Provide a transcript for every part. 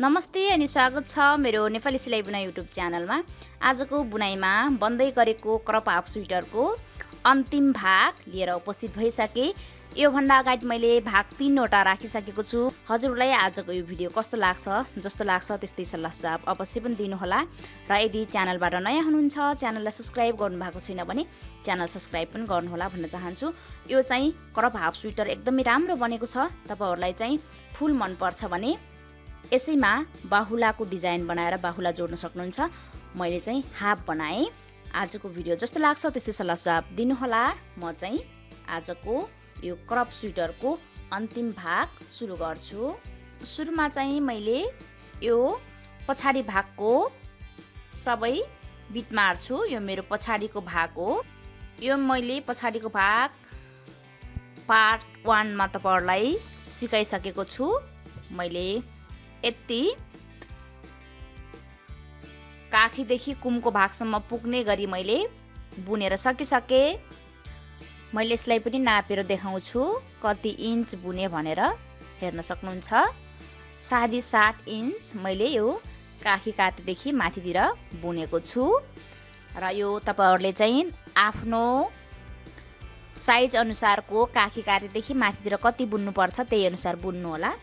नमस्ते अनि स्वागत छ मेरो नेपाली सिलाइ बुनाइ युट्युब च्यानलमा। आजको बुनाइमा बन्दै गरेको क्रप हाफ स्वेटरको अन्तिम भाग लिएर उपस्थित भइसके। यो भन्दा अगाडि मैले भाग 3 वटा राखिसकेको छु। हजुरलाई आजको यो भिडियो कस्तो लाग्छ, जस्तो लाग्छ त्यस्तै सल्लाह सुझाव अवश्य पनि दिनुहोला। र यदि च्यानलबाट नयाँ हुनुहुन्छ, च्यानललाई सब्स्क्राइब गर्नुभएको छैन भने च्यानल सब्स्क्राइब पनि गर्नुहोला भन्न चाहन्छु। यो चाहिँ क्रप हाफ स्वेटर एकदमै राम्रो बनेको छ। तपाईहरुलाई चाहिँ फुल मन पर्छ भने यसैमा बाहुलाको डिजाइन बनाएर बाहुला जोड्न सक्नुहुन्छ। मैले चाहिँ हाफ बनाएँ। आजको भिडियो जस्तो लाग्छ त्यस्तै सल्लाह सुझाव दिनुहोला। म चाहिँ आजको यो क्रप स्वेटरको अन्तिम भाग सुरु गर्छु। सुरुमा चाहिँ मैले यो पछाडी भागको सबै बिट मार्छु। यो मेरो पछाडीको भाग हो। यो मैले पछाडीको भाग पार्ट 1 मा तपाईहरुलाई सिकाइसकेको छु। मैले यति काखीदेखि कुमको भागसम्म पुग्ने गरी मैले बुनेर सकिसके। मैले यसलाई पनि नापेर देखाउँछु कति इन्च बुने भनेर हेर्न सक्नुहुन्छ। 7.5 इन्च मैले यो काखी कातीदेखि माथितिर बुनेको छु। र यो तपाईहरुले चाहिँ आफ्नो साइज अनुसारको काखी कातीदेखि माथितिर कति बुन्नु पर्छ त्यही अनुसार बुन्नु होला।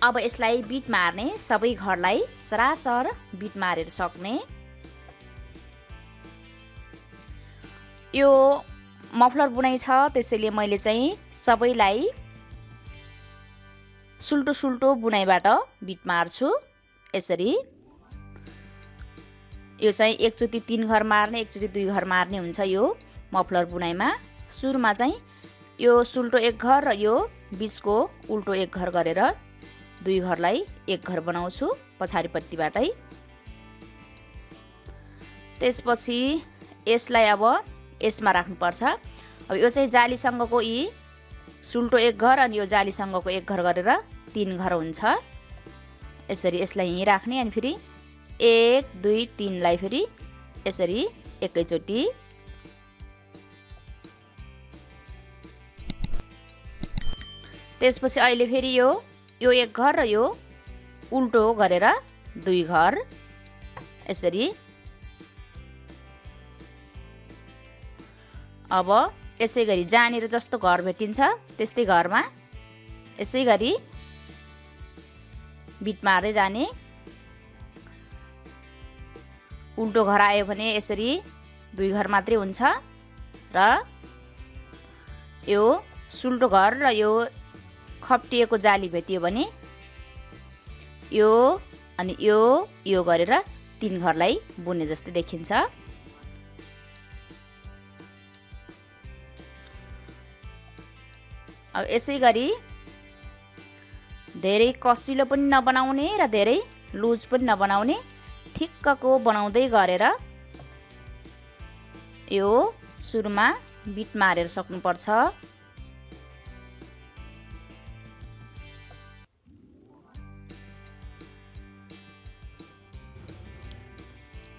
अब यसलाई बिट मार्ने, सबै घरलाई सरासर बिट मारेर सक्ने। यो मफलर बुनाइ छ, त्यसैले मैले चाहिँ सबैलाई सुल्टो सुल्टो बुनाइबाट बिट मार्छु। यसरी यो चाहिँ एकचोटी 3 घर मार्ने, एकचोटी 2 घर मार्ने हुन्छ यो मफलर बुनाइमा। सुरुमा चाहिँ यो सुल्टो 1 घर र यो बीचको उल्टो 1 घर गरेर 2 घरलाई 1 घर बनाउँछु पछाडीपट्टिबाटै। त्यसपछि यसलाई अब यसमा राख्नुपर्छ। अब यो चाहिँ जालीसँगको यी सुल्टो 1 घर अनि यो जालीसँगको 1 घर गरेर 3 घर हुन्छ। यसरी यसलाई यही राख्ने अनि फेरि 1 2 3 लाई फेरि यसरी एकैचोटी। त्यसपछि अहिले फेरि यो 1 घर र यो उल्टो गरेर 2 घर यसरी। अब यसै गरी जहाँनिर जस्तो घर भेटिन्छ त्यस्तै घरमा यसै गरी बिट मार्दै जाने। उल्टो घर आयो भने यसरी 2 घर मात्रै हुन्छ। र यो सुल्टो घर र यो खप्टिएको जाली भेटियो भने यो अनि यो गरेर 3 घरलाई बुने जस्तै देखिन्छ। अब यसै गरी धेरै कसिलो पनि नबनाउने र धेरै लुज पनि नबनाउने, ठिक्कको बनाउँदै गरेर यो सुरुमा बिट मारेर सक्नुपर्छ।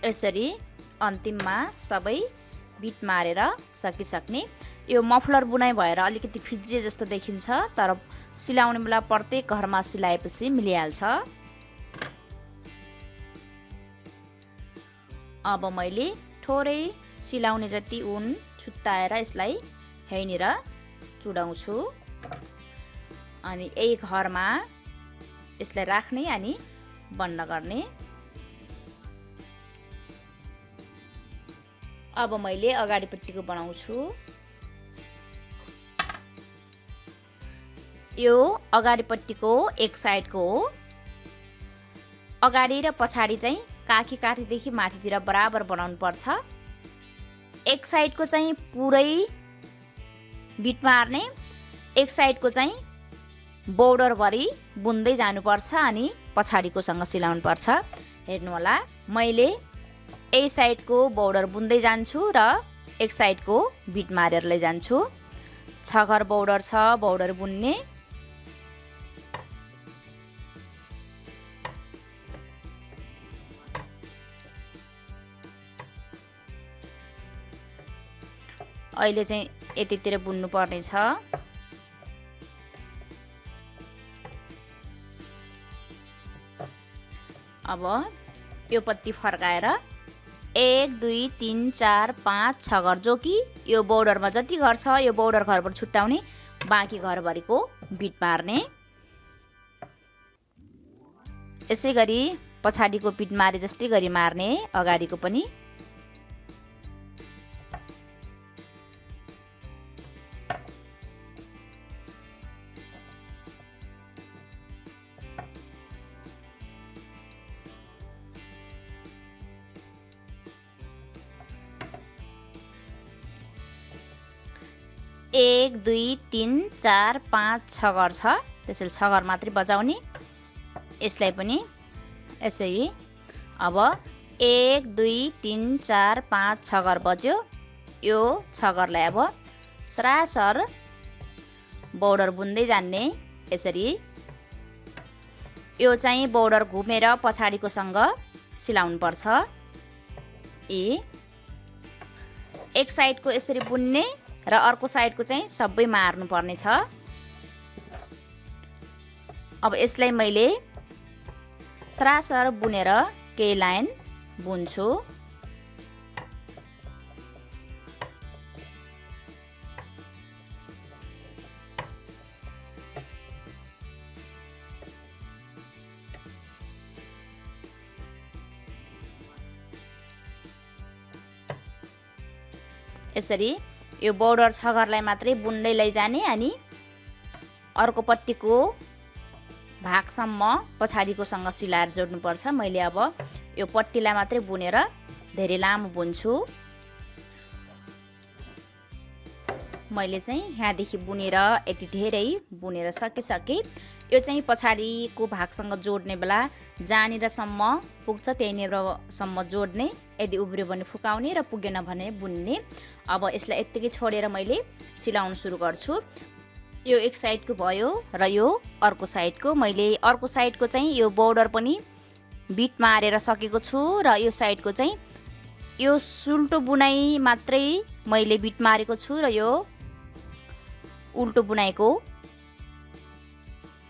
यसरी अन्तिममा सबै बिट मारेर सकिसक्ने। यो मफलर बुनाइ भएर अलिकति फिजिए जस्तो देखिन्छ, तर सिलाउने बेला प्रत्येक घरमा सिलाएपछि मिलिहाल्छ। अब मैले थोरै सिलाउने जति उन छुट्टाएर यसलाई यहीँनिर चुडाउँछु अनि यही घरमा यसलाई राख्ने अनि बन्द गर्ने। अब मैले अगाडिपट्टिको बनाउँछु। यो अगाडिपट्टिको एक साइडको हो। अगाडि र पछाडी चाहिँ काखी काठीदेखि माथितिर बराबर बनाउनु पर्छ। एक साइडको चाहिँ पुरै बिट मार्ने, एक साइडको चाहिँ बोर्डर भरि बुन्दै जानुपर्छ अनि पछाडीकोसँग सिलाउनु पर्छ। हेर्नु होला, मैले ए साइडको बोर्डर बुन्दै जान्छु र एक साइडको बिट मारेर लैजान्छु। 6 घर बोर्डर छ, बोर्डर बुन्ने। अहिले चाहिँ यतितिर बुन्नु पर्ने छ। अब यो पट्टि फर्काएर 1 2 3 4 5 6 घर, जो कि यो बोर्डरमा जति घर छ यो बोर्डर घरबाट छुट्याउने, बाँकी घरभरिको बिट मार्ने। यसै गरी पछाडिको बिट मारे जस्तै गरी मार्ने, अगाडिको पनि। एक 2 3 4 5 6 घर छ, त्यसैले 6 घर मात्रै बजाउने। यसलाई पनि यसरी। अब 1 2 3 4 5 6 घर बज्यो। यो 6 घरलाई अब सरासर बोर्डर बुन्दै जान्ने, यसरी। यो चाहिँ बोर्डर घुमेर पछाडिको सँग सिलाउनु पर्छ। एक साइडको यसरी बुन्ने र अर्को साइडको चाहिँ सबै मार्नु पर्ने छ। अब यसलाई मैले सरासर बुनेर केही लाइन बुन्छु। यसरी यो बोर्डर 6 घरलाई मात्रै बुन्दै लैजाने अनि अर्को पट्टिको भागसम्म पछाडिकोसँग सिलाएर जोड्नुपर्छ। मैले अब यो पट्टीलाई मात्रै बुनेर धेरै लामो बुन्छु। मैले चाहिँ यहाँदेखि बुनेर यति धेरै बुनेर सकिसके। यो चाहिँ पछाडिको भागसँग जोड्ने बेला जहाँनिरसम्म पुग्छ त्यहीँनिरसम्म जोड्ने, यदि उब्रियो भने फुकाउने र पुगेन भने बुन्ने। अब यसलाई यत्तिकै छोडेर मैले सिलाउन सुरु गर्छु। यो एक साइडको भयो र यो अर्को साइडको। मैले अर्को साइडको चाहिँ यो बोर्डर पनि बिट मारेर सकेको छु र यो साइडको चाहिँ यो सुल्टो बुनाइ मात्रै मैले बिट मारेको छु र यो उल्टो बुनाइको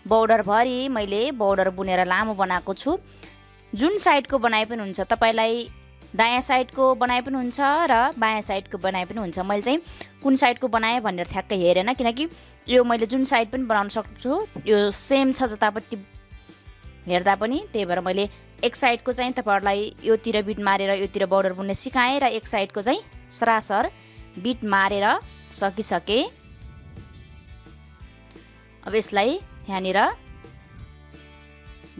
बोर्डरभरि मैले बोर्डर बुनेर लामो बनाएको छु। जुन साइडको बनाइ पनि हुन्छ, तपाईँलाई दायाँ साइडको बनाइ पनि हुन्छ र बायाँ साइडको बनाइ पनि हुन्छ। मैले चाहिँ कुन साइडको बनाएँ भनेर ठ्याक्कै हेरेन, किनकि यो मैले जुन साइड पनि बनाउन सक्छु यो सेम छ जतापट्टि हेर्दा पनि। त्यही भएर मैले एक साइडको चाहिँ तपाईँहरूलाई योतिर बिट मारेर योतिर बोर्डर बुन्ने सिकाएँ र एक साइडको चाहिँ सरासर बिट मारेर सकिसके। अब यसलाई यहाँनिर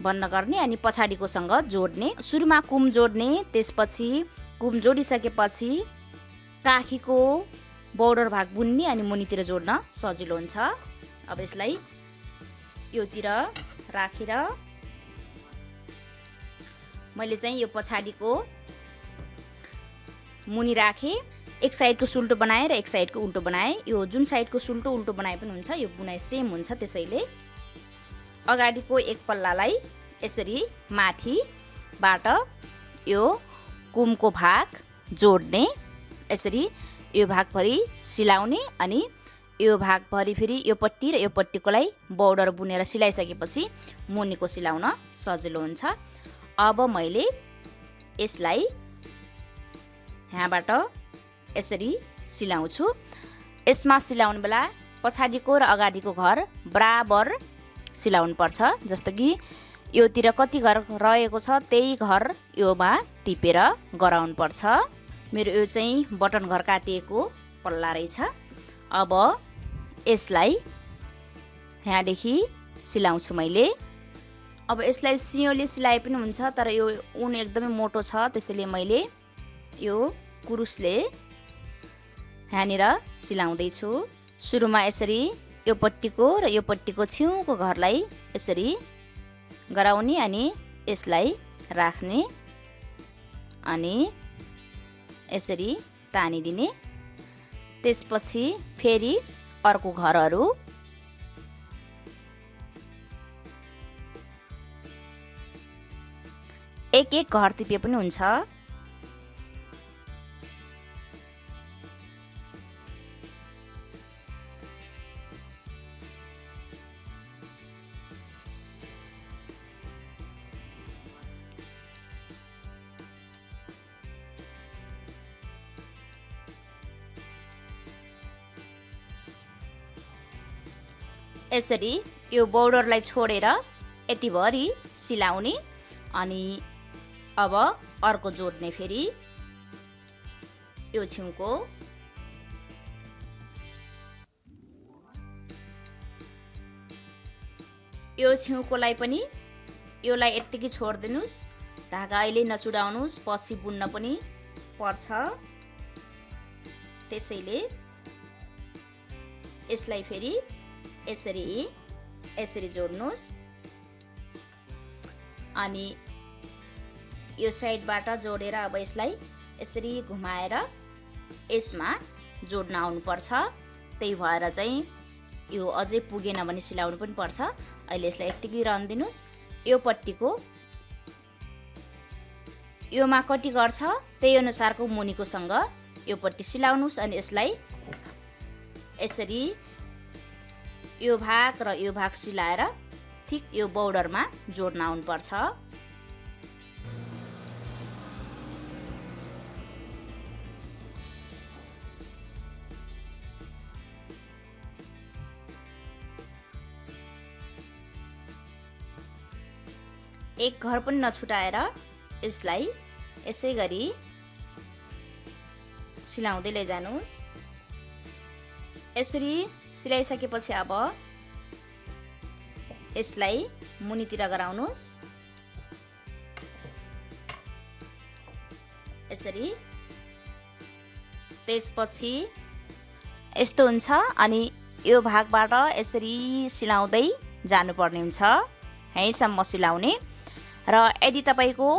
बन्द गर्ने अनि पछाडिकोसँग जोड्ने। सुरुमा कुम जोड्ने, त्यसपछि कुम जोडिसकेपछि काखीको बोर्डर भाग बुन्ने अनि मुनितिर जोड्न सजिलो हुन्छ। अब यसलाई योतिर राखेर मैले चाहिँ यो पछाडिको मुनि राखेँ। एक साइडको सुल्टो बनाएँ र एक साइडको उल्टो बनाएँ। यो जुन साइडको सुल्टो उल्टो बनाए पनि हुन्छ, यो बुनाइ सेम हुन्छ। त्यसैले अगाडिको एक पल्लालाई यसरी माथिबाट यो कुमको भाग जोड्ने, यसरी यो भागभरि सिलाउने अनि यो भागभरि फेरि यो पट्टी र यो पट्टीकोलाई बोर्डर बुनेर सिलाइसकेपछि मुनिको सिलाउन सजिलो हुन्छ। अब मैले यसलाई यहाँबाट यसरी सिलाउँछु। यसमा सिलाउने बेला पछाडिको र अगाडिको घर बराबर सिलाउनु पर्छ। जस्तो कि योतिर कति घर रहेको छ त्यही घर योमा टिपेर गराउनु पर्छ। मेरो यो चाहिँ बटन घर काटिएको पल्ला रहेछ। अब यसलाई यहाँदेखि सिलाउँछु मैले। अब यसलाई सियोले सिलाए पनि हुन्छ, तर यो ऊन एकदमै मोटो छ, त्यसैले मैले यो कुरुसले यहाँनिर सिलाउँदैछु। सुरुमा यसरी यो पट्टीको र यो पट्टीको छेउको घरलाई यसरी गराउने अनि यसलाई राख्ने अनि यसरी तानिदिने। त्यसपछि फेरि अर्को घरहरू एक एक घर टिपे पनि हुन्छ। यसरी यो बोर्डरलाई छोडेर यतिभरि सिलाउने अनि अब अर्को जोड्ने फेरि यो छेउको यो छेउकोलाई पनि योलाई यत्तिकै छोड्दिनुस् धागा अहिले नचुडाउनुस् पछि बुन्न पनि पर्छ त्यसैले यसलाई फेरि यसरी जोड्नुस् अनि यो साइडबाट जोडेर अब यसलाई यसरी घुमाएर यसमा जोड्न आउनुपर्छ त्यही भएर चाहिँ यो अझै पुगेन भने सिलाउनु पनि पर्छ अहिले यसलाई यत्तिकै रहन दिनुस् यो पट्टीको योमा कति गर्छ त्यही अनुसारको मुनिकोसँग यो पट्टी सिलाउनुस् अनि यसलाई यसरी यो भाग र यो भाग सिलाएर ठिक यो बोर्डरमा जोड्न आउनुपर्छ एक घर पनि नछुटाएर यसलाई यसै गरी सिलाउँदै लैजानुस् यसरी सिलाइसकेपछि अब यसलाई मुनितिर गराउनुस् यसरी त्यसपछि यस्तो हुन्छ अनि यो भागबाट यसरी सिलाउँदै जानुपर्ने हुन्छ यहीसम्म सिलाउने र यदि तपाईको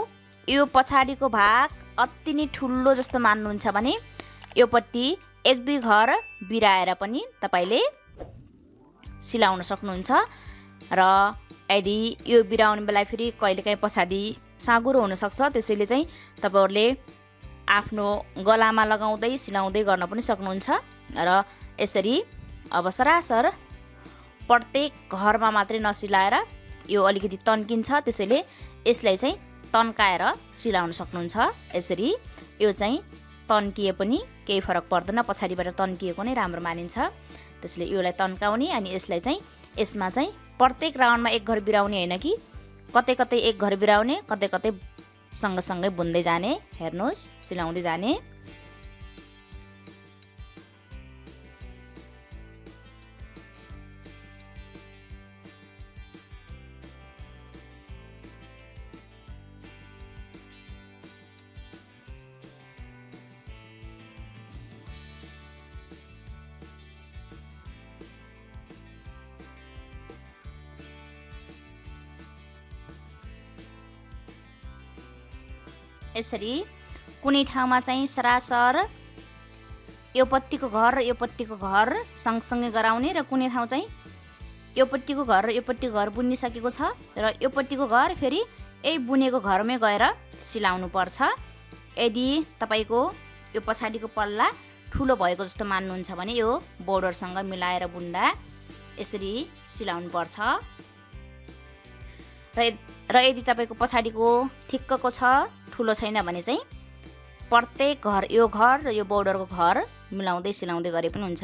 यो पछाडीको भाग अति नै ठुलो जस्तो मान्नुहुन्छ भने यो पट्टी एक दुई घर बिराएर पनि तपाईले सिलाउन सक्नुहुन्छ र यदि यो बिराउने बेला फेरि कहिलेकाहीँ पछाडी साँगुरो हुन सक्छ त्यसैले चाहिँ तपाईहरुले आफ्नो गलामा लगाउँदै सिलाउँदै गर्न पनि सक्नुहुन्छ र यसरी अब सरासर प्रत्येक घरमा मात्रै नसिलाएर यो अलिकति तन्किन्छ त्यसैले यसलाई चाहिँ तन्काएर सिलाउन सक्नुहुन्छ यसरी यो चाहिँ तन्किए पनि केही फरक पर्दैन पछाडीबाट तन्किएको नै राम्रो मानिन्छ त्यसले योलाई तन्काउने अनि यसलाई चाहिँ यसमा चाहिँ प्रत्येक राउन्डमा एक घर बिराउने हैन कि कतै कतै एक घर बिराउने कतै कतै सँगसँगै बुन्दै जाने हेर्नुस् सिलाउँदै जाने यसरी कुनै ठाउँमा चाहिँ सरासर यो पट्टीको घर र यो पट्टीको घर सँगसँगै गराउने र कुनै ठाउँ चाहिँ यो पट्टीको घर र यो पट्टीको घर बुनिसकेको छ र यो पट्टीको घर फेरि यही बुनेको घरमै गएर सिलाउनु पर्छ यदि तपाईको यो पछाडीको पल्ला ठुलो भएको जस्तो मान्नुहुन्छ भने यो बोर्डरसँग मिलाएर बुन्दा यसरी सिलाउनु पर्छ र यदि तपाईको पछाडीको ठिक्कको छ ठुलो छैन भने चाहिँ प्रत्येक घर यो घर र यो बोर्डरको घर मिलाउँदै सिलाउँदै गरे पनि हुन्छ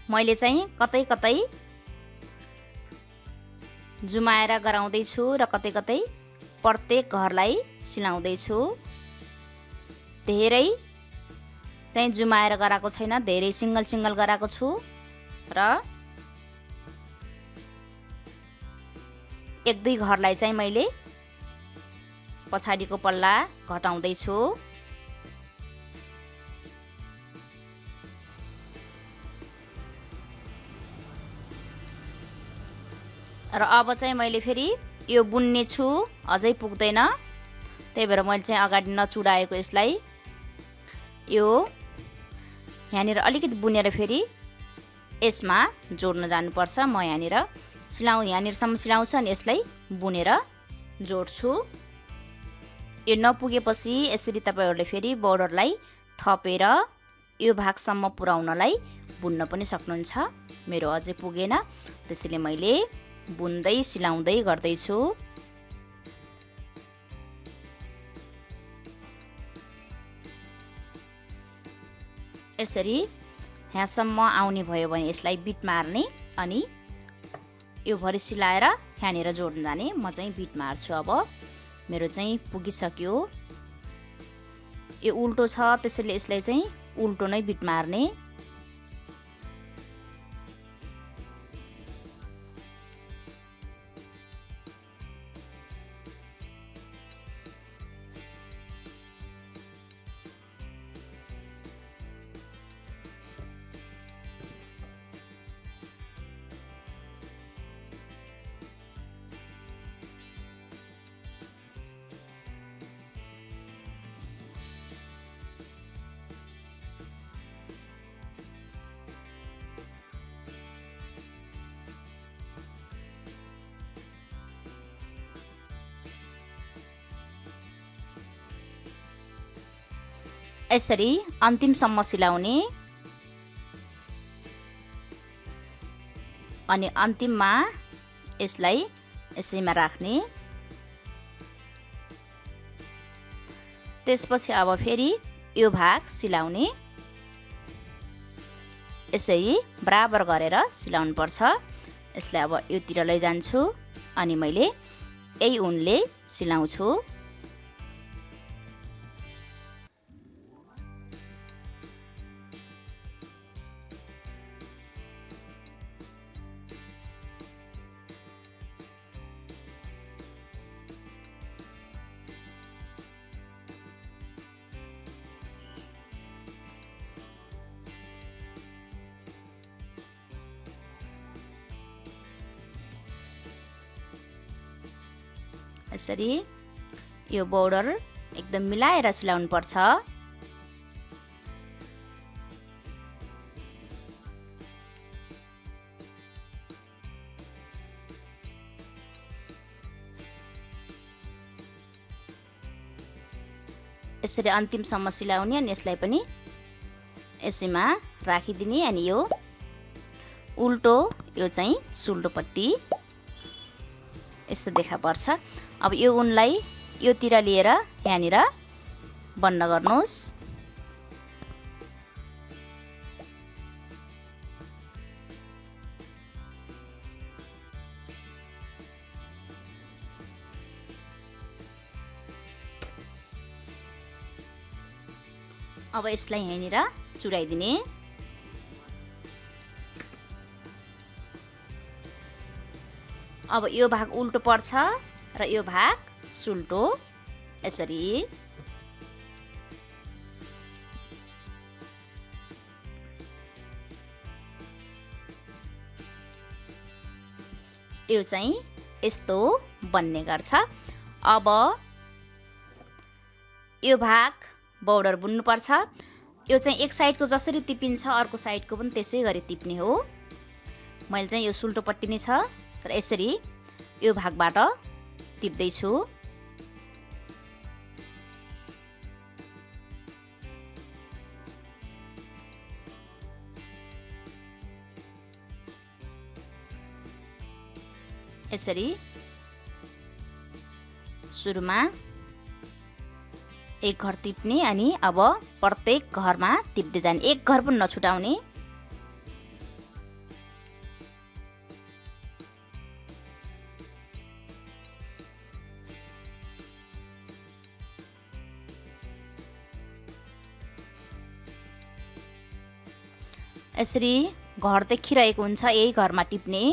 मैले चाहिँ कतै कतै जुमाएर गराउँदै छु र कतै कतै प्रत्येक घरलाई सिलाउँदै छु धेरै चाहिँ जुमाएर गराएको छैन धेरै सिंगल सिंगल गराएको छु र एक दुई घरलाई चाहिँ मैले पछाडीको पल्ला घटाउँदै छु र अब चाहिँ मैले फेरि यो बुन्ने छु, अझै पुग्दैन, त्यही भएर मैले चाहिँ अगाडि नचुडाएको यसलाई यो यहाँनिर अलिकति बुनेर फेरि यसमा जोड्न जानुपर्छ। म यहाँनिर यहाँनिरसम्म सिलाउँछु अनि यसलाई बुनेर जोड्छु। यो नपुगेपछि यसरी तपाईहरुले फेरि बोर्डरलाई थपेर यो भागसम्म पुर्याउनलाई बुन्न पनि सक्नुहुन्छ। मेरो अझै पुगेन, त्यसैले मैले बुन्दै सिलाउँदै गर्दैछु। यसरी यहाँसम्म आउने भयो भने यसलाई बिट मार्ने अनि यो भरि सिलाएर यहाँनिर जोड्न जाने। म चाहिँ बिट मार्छु। अब मेरो चाहिँ पुगिसक्यो। यो उल्टो छ, त्यसैले यसलाई चाहिँ उल्टो नै बिट मार्ने। यसरी अन्तिमसम्म सिलाउने अनि अन्तिममा यसलाई यसैमा राख्ने। त्यसपछि अब फेरि यो भाग सिलाउने। यसरी बराबर गरेर सिलाउनु पर्छ। यसलाई अब योतिर लैजान्छु अनि मैले यही उनले सिलाउँछु। यसरी यो बोर्डर एकदम मिलाएर सिलाउनु पर्छ। यसरी अन्तिमसम्म सिलाउने अनि यसलाई पनि यसैमा राखिदिने अनि यो उल्टो यो चाहिँ सुल्टोपट्टि यस्तो देखा पर्छ। अब यो उनलाई योतिर लिएर यहाँनिर बन्द गर्नुहोस्। अब यसलाई यहाँनिर चुराइदिने। अब यो भाग उल्टो पर्छ र यो भाग सुल्टो। यसरी यो चाहिँ यस्तो बन्ने गर्छ। अब यो भाग बोर्डर बुन्नु पर्छ। यो चाहिँ एक साइडको जसरी टिपिन्छ अर्को साइडको पनि त्यसै गरी टिप्ने हो। मैले चाहिँ यो सुल्टोपट्टि नै छ तर यसरी यो भागबाट टिप्दै छु। यसरी सुरुमा एक घर टिप्ने अनि अब प्रत्येक घरमा टिप्दै जाने, एक घर पनि नछुटाउने। यसरी घर देखिरहेको हुन्छ, यही घरमा टिप्ने।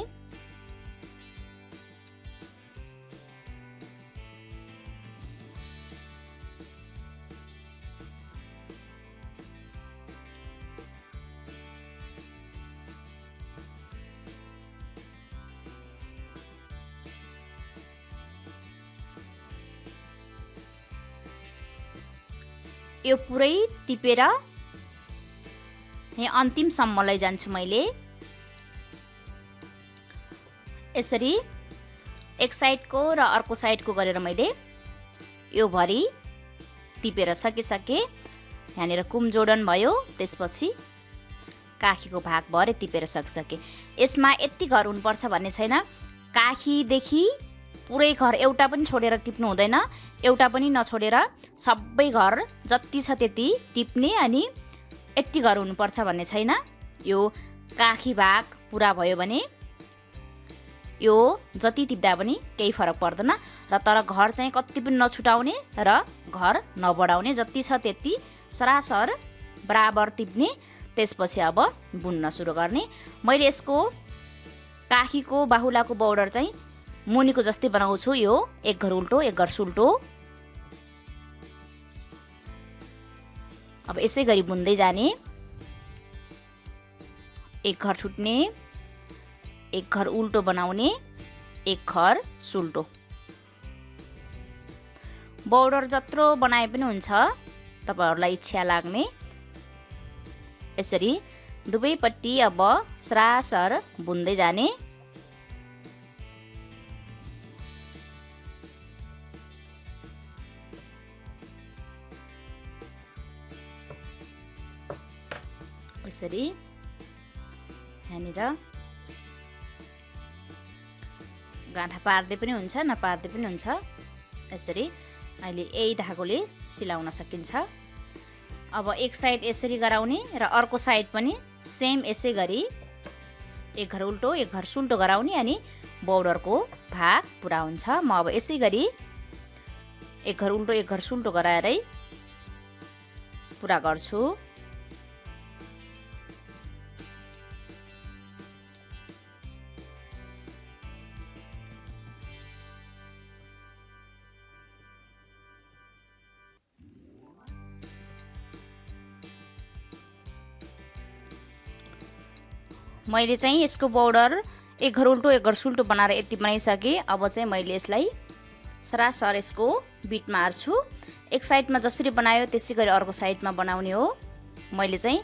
यो पुरै टिपेर यहाँ अन्तिमसम्म लैजान्छु मैले। यसरी एक साइडको र अर्को साइडको गरेर मैले यो भरि टिपेर सकिसके। यहाँनिर कुमजोडन भयो, त्यसपछि काखीको भाग भरे टिपेर सकिसके। यसमा यति घर हुनुपर्छ भन्ने छैन, काखीदेखि पुरै घर एउटा पनि छोडेर टिप्नु हुँदैन, एउटा पनि नछोडेर सबै घर जति छ त्यति टिप्ने, अनि यति घर हुनुपर्छ भन्ने छैन। यो काखी भाग पुरा भयो भने यो जति टिप्दा पनि केही फरक पर्दैन, र तर घर चाहिँ कति पनि नछुटाउने र घर नबढाउने, जति छ त्यति सरासर बराबर टिप्ने। त्यसपछि अब बुन्न सुरु गर्ने। मैले यसको काखीको बाहुलाको बोर्डर चाहिँ मुनिको जस्तै बनाउँछु। यो एक घर उल्टो एक घर सुल्टो। अब यसै गरी बुन्दै जाने। एक घर छुट्ने, एक घर उल्टो बनाउने, एक घर सुल्टो। बोर्डर जत्रो बनाए पनि हुन्छ, तपाईहरुलाई इच्छा लाग्ने। यसरी दुवैपट्टि अब सरासर बुन्दै जाने। यसरी यहाँनिर गाँठा पार्दै पनि हुन्छ, नपार्दै पनि हुन्छ। यसरी अहिले यही धागोले सिलाउन सकिन्छ। अब एक साइड यसरी गराउने र अर्को साइड पनि सेम यसै गरी एक घर उल्टो एक घर सुल्टो गराउने, अनि बोर्डरको भाग पुरा हुन्छ। म अब यसै गरी एक घर उल्टो एक घर सुल्टो गराएरै पुरा गर्छु। मैले चाहिँ यसको बोर्डर एक घर उल्टो एक घर सुल्टो बनाएर यति बनाइसकेँ। अब चाहिँ मैले यसलाई सरासर यसको बिट मार्छु। एक साइडमा जसरी बनायो त्यसै गरी अर्को साइडमा बनाउने हो। मैले चाहिँ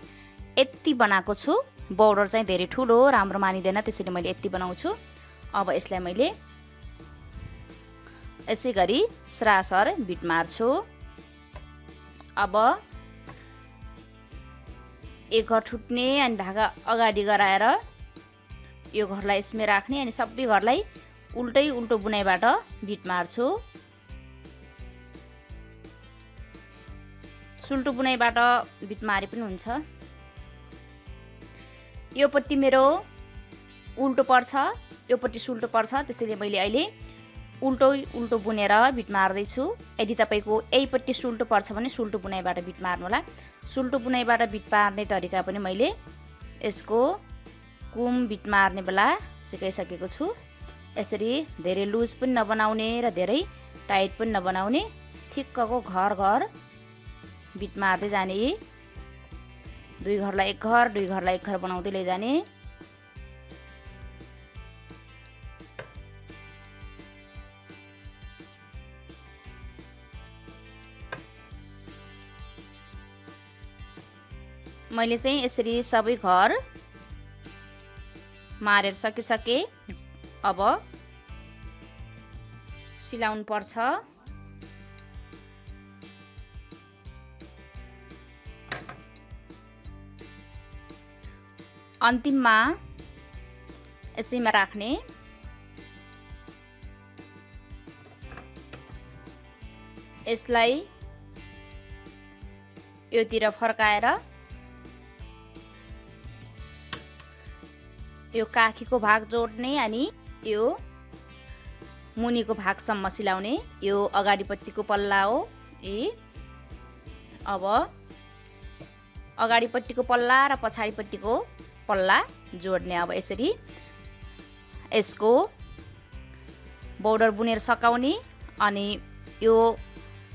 यति बनाएको छु। बोर्डर चाहिँ धेरै ठुलो राम्रो मानिँदैन, त्यसैले मैले यति बनाउँछु। अब यसलाई मैले यसै गरी सरासर बिट मार्छु। अब एक घर छुट्ने अनि धागा अगाडि गराएर यो घरलाई यसमै राख्ने, अनि सबै घरलाई उल्टै उल्टो बुनाइबाट बिट मार्छु। सुल्टो बुनाइबाट बिट मारे पनि हुन्छ। यो पट्टि मेरो उल्टो पर्छ, यो पट्टि सुल्टो पर्छ, त्यसैले मैले अहिले उल्टो उल्टो बुनेर बिट मार्दै छु। यदि तपाईको यहीपट्टि सुल्टो पर्छ भने सुल्टो बुनाइबाट बिट मार्नु होला। सुल्टो बुनाइबाट बिट मार्ने तरिका पनि मैले यसको कुम बिट मार्ने बेला सिकाइसकेको छु। यसरी धेरै लुज पनि नबनाउने र धेरै टाइट पनि नबनाउने, ठिक्कको घर घर बिट मार्दै जाने। दुई घरलाई एक घर दुई घरलाई एक घर बनाउँदै लैजाने। मैले चाहिँ यसरी सबै घर मारेर सकिसके। अब सिलाउनु पर्छ। अन्तिममा यसैमा राख्ने। यसलाई योतिर फर्काएर यो काखीको भाग जोड्ने, अनि यो मुनिको भागसम्म सिलाउने। यो अगाडिपट्टिको पल्ला हो। अब अगाडिपट्टिको पल्ला र पछाडिपट्टिको पल्ला जोड्ने। अब यसरी यसको बोर्डर बुनेर सकाउने, अनि यो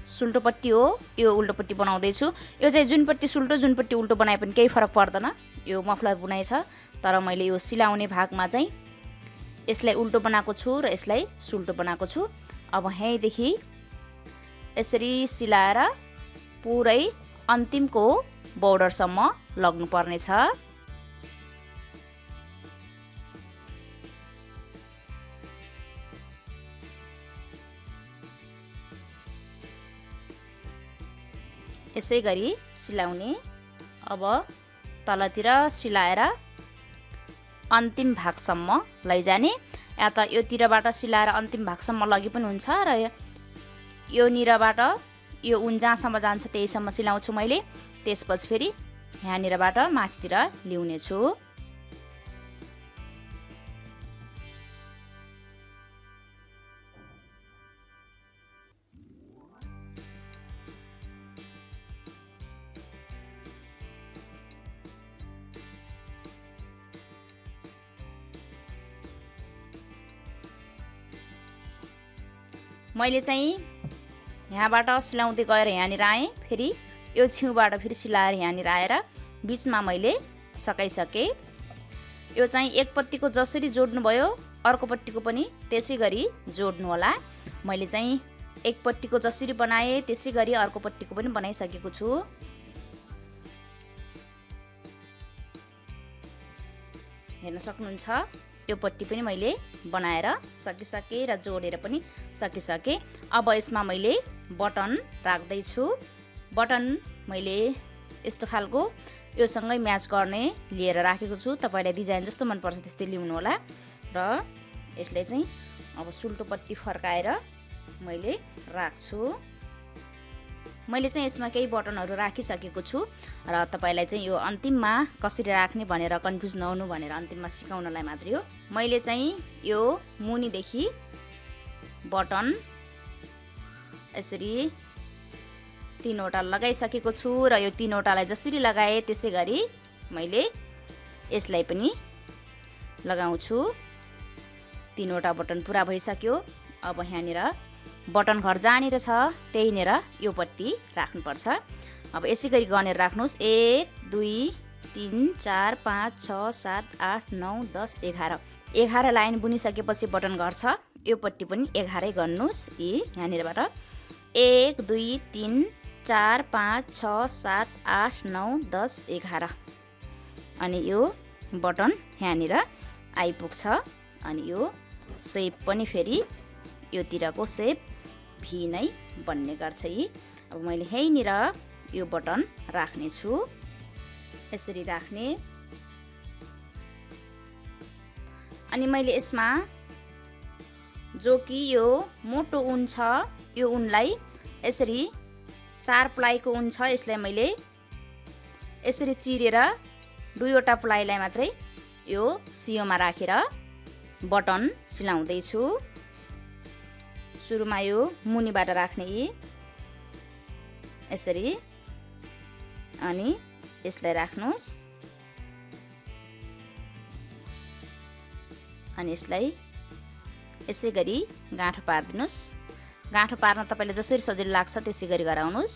सुल्टोपट्टि हो, यो उल्टोपट्टि बनाउँदैछु। यो चाहिँ जुनपट्टि सुल्टो जुनपट्टि उल्टो बनाए पनि केही फरक पर्दैन। यो मफलर बुनाइ छ, तर मैले यो सिलाउने भागमा चाहिँ यसलाई उल्टो बनाएको छु र यसलाई सुल्टो बनाएको छु। अब यहीँदेखि यसरी सिलाएर पुरै अन्तिमको बोर्डरसम्म लग्नुपर्नेछ। यसै गरी सिलाउने। अब तलतिर सिलाएर अन्तिम भागसम्म लैजाने, या त योतिरबाट सिलाएर अन्तिम भागसम्म लगे पनि हुन्छ र यो निरबाट यो उन जहाँसम्म जान्छ त्यहीसम्म सिलाउँछु मैले। त्यसपछि फेरि यहाँनिरबाट माथितिर ल्याउने छु। मैले चाहिँ यहाँबाट सिलाउँदै गएर यहाँनिर आएँ, फेरि यो छेउबाट फेरि सिलाएर यहाँनिर आएर बिचमा मैले सकाइसकेँ। यो चाहिँ एक पट्टीको जसरी जोड्नुभयो अर्को पट्टीको पनि त्यसै गरी जोड्नु होला। मैले चाहिँ एक पट्टीको जसरी बनाएँ त्यसै गरी अर्को पट्टीको पनि बनाइसकेको छु। हेर्न सक्नुहुन्छ यो पट्टी पनि मैले बनाएर सकिसकेँ र जोडेर पनि सकिसकेँ। अब यसमा मैले बटन राख्दैछु। बटन मैले यस्तो खालको योसँगै म्याच गर्ने लिएर राखेको छु। तपाईँलाई डिजाइन जस्तो मनपर्छ त्यस्तै ल्याउनु होला। र यसले चाहिँ अब सुल्टो पट्टी फर्काएर मैले राख्छु। मैले चाहिँ यसमा केही बटनहरू राखिसकेको छु र तपाईँलाई चाहिँ यो अन्तिममा कसरी राख्ने भनेर कन्फ्युज नहुनु भनेर अन्तिममा सिकाउनलाई मात्रै हो। मैले चाहिँ यो मुनिदेखि बटन यसरी 3वटा लगाइसकेको छु र यो 3वटालाई जसरी लगाएँ त्यसै गरी मैले यसलाई पनि लगाउँछु। 3वटा बटन पुरा भइसक्यो। अब यहाँनिर बटन घर जहाँनिर छ त्यहीनिर यो पट्टी राख्नुपर्छ। अब यसै गरी गनेर राख्नुहोस्। 1 2 3 4 5 6 7 8 9 10 11 11 लाइन बुनिसकेपछि बटन घर छ। यो पट्टी पनि 11 गर्नुहोस्। यहाँनिरबाट 1 2 3 4 5 6 7 8 9 10 11 अनि यो बटन यहाँनिर आइपुग्छ। अनि यो सेप पनि फेरि योतिरको सेप भी नै बन्ने गर्छ। अब मैले यहीँनिर यो बटन राख्ने छु। यसरी राख्ने। अनि मैले यसमा जो कि यो मोटो उन छ यो उनलाई यसरी 4 प्लाईको उन छ, यसलाई मैले यसरी चिरेर 2वटा प्लाईलाई मात्रै यो सियोमा राखेर बटन सिलाउँदैछु। सुरुमा यो मुनिबाट राख्ने यसरी, अनि यसलाई राख्नुहोस्। अनि यसलाई यसै गरी गाँठो पारिदिनुहोस्। गाँठो पार्न तपाईँलाई जसरी सजिलो लाग्छ त्यसै गरी गराउनुहोस्।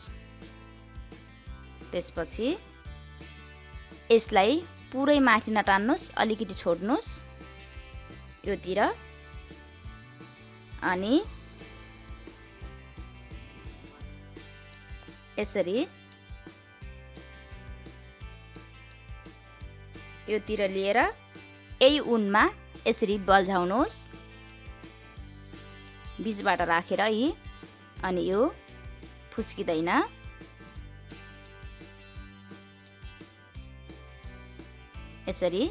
त्यसपछि यसलाई पुरै माथि नटान्नुहोस्, अलिकति छोड्नुहोस् योतिर। अनि यसरी योतिर लिएर यही उनमा यसरी बल्झाउनुहोस् बीचबाट राखेर। अनि यो फुस्किँदैन। यसरी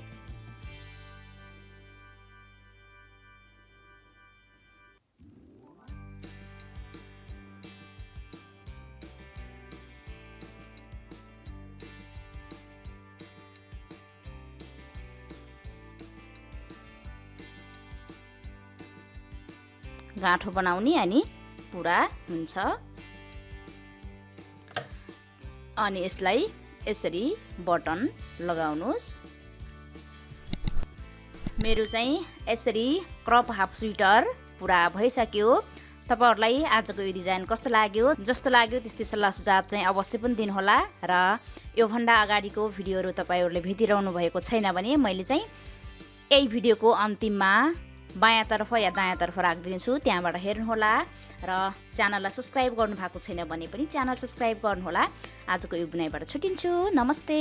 गाँठो बनाउने अनि पुरा हुन्छ। अनि यसलाई यसरी बटन लगाउनुहोस्। मेरो चाहिँ यसरी क्रप हाफ स्वेटर पुरा भइसक्यो। तपाईहरुलाई आजको यो डिजाइन कस्तो लाग्यो? जस्तो लाग्यो त्यस्तै सल्लाह सुझाव चाहिँ अवश्य पनि दिनुहोला। र यो भन्दा अगाडिको भिडियोहरु तपाईहरुले भेटिरहनु भएको छैन भने मैले चाहिँ यही भिडियोको अन्तिममा बायाँतर्फ या दायाँतर्फ राखिदिन्छु, त्यहाँबाट हेर्नुहोला र च्यानललाई सब्स्क्राइब गर्नु भएको छैन भने पनि च्यानल सब्स्क्राइब गर्नुहोला। आजको यो बुनाइबाट छुटिन्छु। नमस्ते।